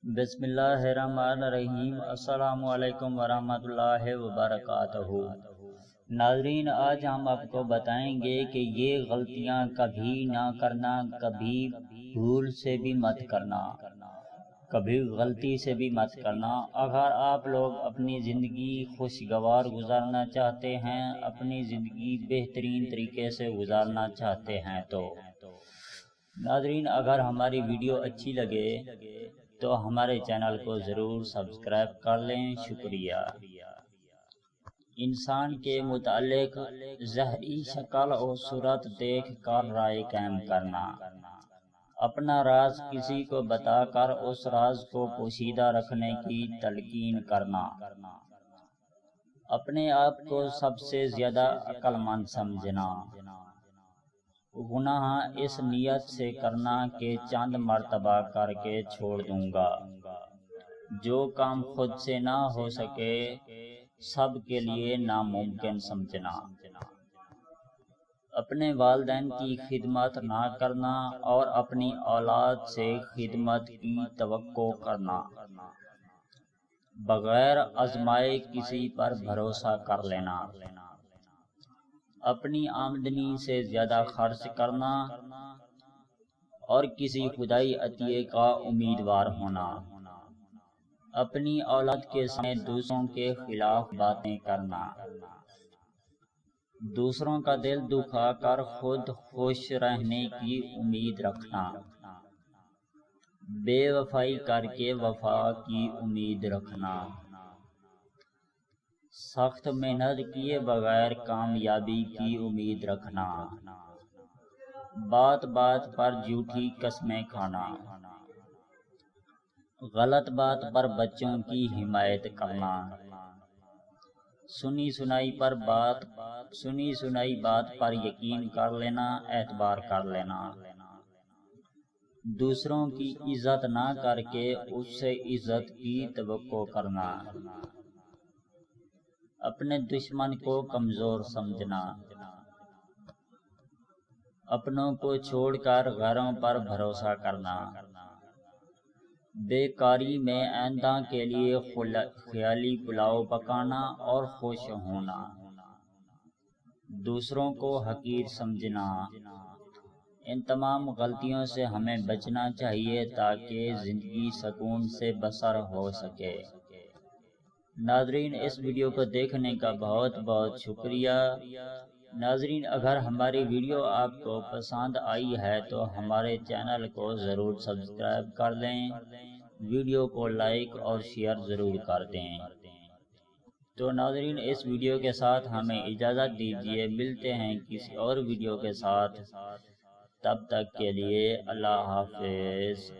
بسم اللہ الرحمن الرحیم۔ السلام علیکم ورحمۃ اللہ وبرکاتہ۔ ناظرین، آج ہم آپ کو بتائیں گے کہ یہ غلطیاں کبھی نہ کرنا، کبھی بھول سے بھی مت کرنا، کبھی غلطی سے بھی مت کرنا۔ اگر آپ لوگ اپنی زندگی خوشگوار گزارنا چاہتے ہیں، اپنی زندگی بہترین طریقے سے گزارنا چاہتے ہیں تو ناظرین، اگر ہماری ویڈیو اچھی لگے تو ہمارے چینل کو ضرور سبسکرائب کر لیں۔ شکریہ۔ انسان کے متعلق ظاہری شکل اور صورت دیکھ کر رائے قائم کرنا، اپنا راز کسی کو بتا کر اس راز کو پوشیدہ رکھنے کی تلقین کرنا، اپنے آپ کو سب سے زیادہ عقل مند سمجھنا، گناہ اس نیت سے کرنا کہ چند مرتبہ کر کے چھوڑ دوں گا۔ جو کام خود سے نہ ہو سکے سب کے لیے ناممکن سمجھنا، اپنے والدین کی خدمت نہ کرنا اور اپنی اولاد سے خدمت کی توقع کرنا، بغیر آزمائے کسی پر بھروسہ کر لینا، اپنی آمدنی سے زیادہ خرچ کرنا اور کسی خدائی عطیے کا امیدوار ہونا، اپنی اولاد کے سامنے دوسروں کے خلاف باتیں کرنا، دوسروں کا دل دکھا کر خود خوش رہنے کی امید رکھنا، بے وفائی کر کے وفا کی امید رکھنا، سخت محنت کیے بغیر کامیابی کی امید رکھنا، بات بات پر جھوٹی قسمیں کھانا، غلط بات پر بچوں کی حمایت کرنا، سنی سنائی بات پر یقین کر لینا، اعتبار کر لینا، دوسروں کی عزت نہ کر کے اس سے عزت کی توقع کرنا، اپنے دشمن کو کمزور سمجھنا، اپنوں کو چھوڑ کر غیروں پر بھروسہ کرنا، بیکاری میں آئندہ کے لیے خیالی پلاؤ پکانا اور خوش ہونا، دوسروں کو حقیر سمجھنا۔ ان تمام غلطیوں سے ہمیں بچنا چاہیے تاکہ زندگی سکون سے بسر ہو سکے۔ ناظرین، اس ویڈیو کو دیکھنے کا بہت بہت شکریہ۔ ناظرین، اگر ہماری ویڈیو آپ کو پسند آئی ہے تو ہمارے چینل کو ضرور سبسکرائب کر دیں، ویڈیو کو لائک اور شیئر ضرور کر دیں۔ تو ناظرین، اس ویڈیو کے ساتھ ہمیں اجازت دیجیے، ملتے ہیں کسی اور ویڈیو کے ساتھ، تب تک کے لیے اللہ حافظ۔